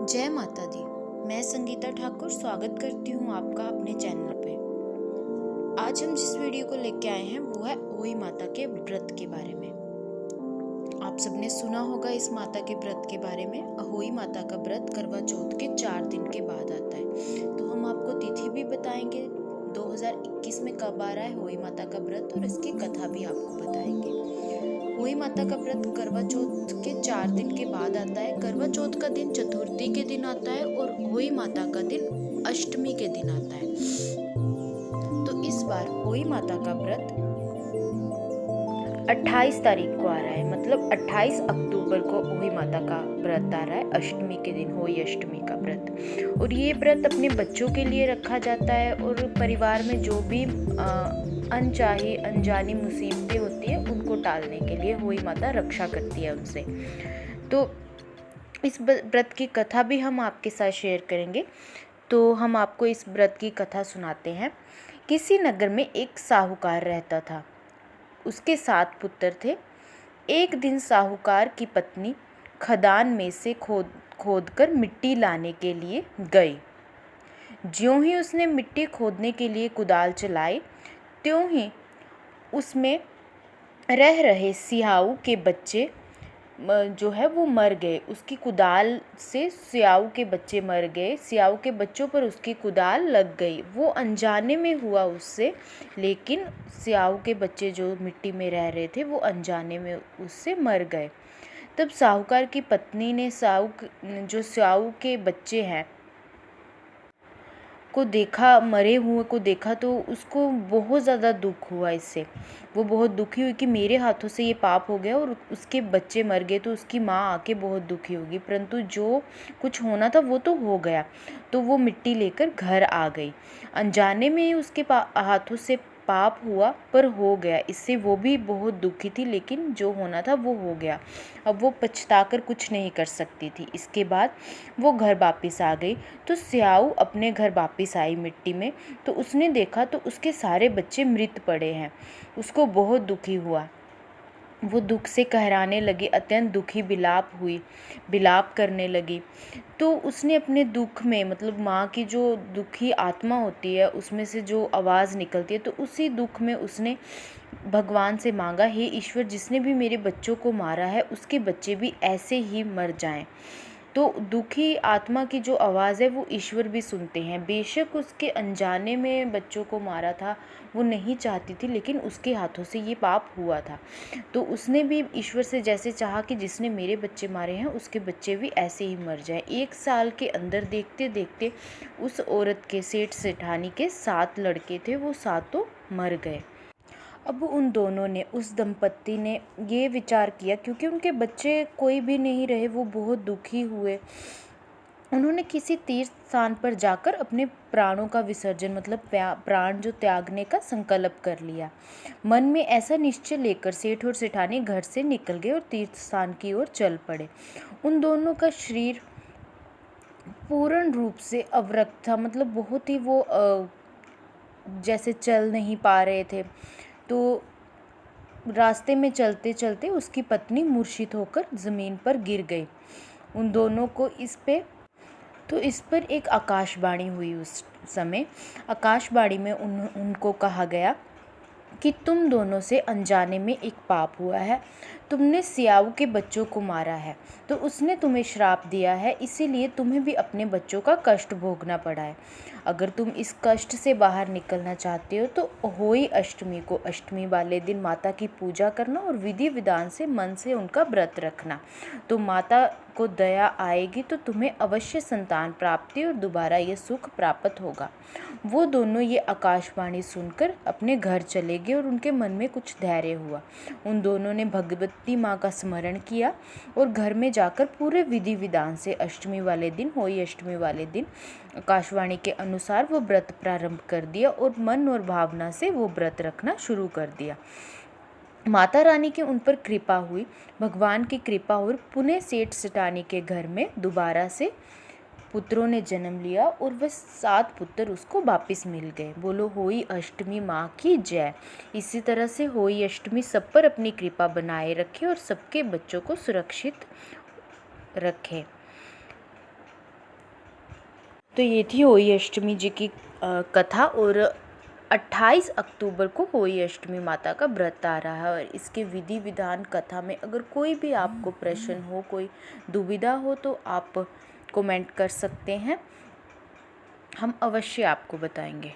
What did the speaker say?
जय माता दी। मैं संगीता ठाकुर स्वागत करती हूँ आपका अपने चैनल पे। आज हम जिस वीडियो को लेके आए हैं वो है अहोई माता के व्रत के बारे में। आप सबने सुना होगा इस माता के व्रत के बारे में। अहोई माता का व्रत करवा चौथ के 4 दिन के बाद आता है। तो हम आपको तिथि भी बताएंगे 2021 में कब आ रहा है अहोई माता का व्रत, और इसकी कथा भी आपको बताएंगे। अहोई माता का व्रत करवा चौथ के 4 दिन के बाद आता है। करवा चौथ का दिन चतुर्थी के दिन आता है और अहोई माता का दिन अष्टमी के दिन आता है। तो इस बार अहोई माता का व्रत 28 तारीख को आ रहा है, मतलब 28 अक्टूबर को अहोई माता का व्रत आ रहा है, अष्टमी के दिन होई अष्टमी का व्रत। और ये व्रत अपने बच्चों के लिए रखा जाता है और परिवार में जो भी अनचाही अनजानी मुसीबतें होती है उनको टालने के लिए अहोई माता रक्षा करती है उनसे। तो इस व्रत की कथा भी हम आपके साथ शेयर करेंगे। तो हम आपको इस व्रत की कथा सुनाते हैं। किसी नगर में एक साहूकार रहता था। उसके 7 पुत्र थे। एक दिन साहूकार की पत्नी खदान में से खोद कर मिट्टी लाने के लिए गई। ज्यों ही उसने मिट्टी खोदने के लिए कुदाल चलाई, त्यों ही उसमें रह रहे सियाऊ के बच्चे जो है वो मर गए। उसकी कुदाल से सियाऊ के बच्चे मर गए। सियाऊ के बच्चों पर उसकी कुदाल लग गई। वो अनजाने में हुआ उससे, लेकिन सियाऊ के बच्चे जो मिट्टी में रह रहे थे वो अनजाने में उससे मर गए। तब साहूकार की पत्नी ने सियाऊ के बच्चे हैं को देखा, मरे हुए को देखा, तो उसको बहुत ज़्यादा दुख हुआ इससे। वो बहुत दुखी हुई कि मेरे हाथों से ये पाप हो गया और उसके बच्चे मर गए। तो उसकी माँ आके बहुत दुखी होगी, परंतु जो कुछ होना था वो तो हो गया। तो वो मिट्टी लेकर घर आ गई। अनजाने में ही उसके हाथों से पाप हुआ, पर हो गया। इससे वो भी बहुत दुखी थी, लेकिन जो होना था वो हो गया। अब वो पछताकर कुछ नहीं कर सकती थी। इसके बाद वो घर वापस आ गई। तो स्याऊ अपने घर वापस आई मिट्टी में। तो उसने देखा तो उसके सारे बच्चे मृत पड़े हैं। उसको बहुत दुखी हुआ। वो दुख से कहराने लगी, अत्यंत दुखी बिलाप करने लगी। तो उसने अपने दुख में, मतलब माँ की जो दुखी आत्मा होती है उसमें से जो आवाज़ निकलती है, तो उसी दुख में उसने भगवान से मांगा, हे ईश्वर, जिसने भी मेरे बच्चों को मारा है उसके बच्चे भी ऐसे ही मर जाएं। तो दुखी आत्मा की जो आवाज़ है वो ईश्वर भी सुनते हैं। बेशक उसके अनजाने में बच्चों को मारा था, वो नहीं चाहती थी, लेकिन उसके हाथों से ये पाप हुआ था। तो उसने भी ईश्वर से जैसे चाहा कि जिसने मेरे बच्चे मारे हैं उसके बच्चे भी ऐसे ही मर जाए। 1 साल के अंदर देखते देखते उस औरत के, सेठ सेठानी के 7 लड़के थे, वो सातों मर गए। अब उन दोनों ने, उस दंपत्ति ने ये विचार किया, क्योंकि उनके बच्चे कोई भी नहीं रहे, वो बहुत दुखी हुए। उन्होंने किसी तीर्थ स्थान पर जाकर अपने प्राणों का विसर्जन, मतलब प्राण जो त्यागने का संकल्प कर लिया। मन में ऐसा निश्चय लेकर सेठ और सेठानी घर से निकल गए और तीर्थ स्थान की ओर चल पड़े। उन दोनों का शरीर पूर्ण रूप से अवरक्त था, मतलब बहुत ही वो जैसे चल नहीं पा रहे थे। तो रास्ते में चलते चलते उसकी पत्नी मूर्छित होकर ज़मीन पर गिर गई। उन दोनों को इस पर एक आकाशवाणी हुई। उस समय आकाशवाणी में उनको कहा गया कि तुम दोनों से अनजाने में एक पाप हुआ है। तुमने सियाऊ के बच्चों को मारा है, तो उसने तुम्हें श्राप दिया है, इसीलिए तुम्हें भी अपने बच्चों का कष्ट भोगना पड़ा है। अगर तुम इस कष्ट से बाहर निकलना चाहते हो तो अहोई अष्टमी को, अष्टमी वाले दिन माता की पूजा करना और विधि विधान से मन से उनका व्रत रखना। तो माता को दया आएगी तो तुम्हें अवश्य संतान प्राप्ति और दोबारा ये सुख प्राप्त होगा। वो दोनों ये आकाशवाणी सुनकर अपने घर चले गए और उनके मन में कुछ धैर्य हुआ। उन दोनों ने भगवती माँ का स्मरण किया और घर में जाकर पूरे विधि विधान से अष्टमी वाले दिन, होई अष्टमी वाले दिन आकाशवाणी के अनुसार वो व्रत प्रारंभ कर दिया और मन और भावना से वो व्रत रखना शुरू कर दिया। माता रानी की उन पर कृपा हुई, भगवान की कृपा, और पुणे सेठ सेठानी के घर में दोबारा से पुत्रों ने जन्म लिया और वह 7 पुत्र उसको वापस मिल गए। बोलो होई अष्टमी माँ की जय। इसी तरह से होई अष्टमी सब पर अपनी कृपा बनाए रखे और सबके बच्चों को सुरक्षित रखे। तो ये थी होई अष्टमी जी की कथा। और 28 अक्टूबर को होई अष्टमी माता का व्रत आ रहा है। और इसके विधि विधान कथा में अगर कोई भी आपको प्रश्न हो, कोई दुविधा हो, तो आप कमेंट कर सकते हैं, हम अवश्य आपको बताएंगे।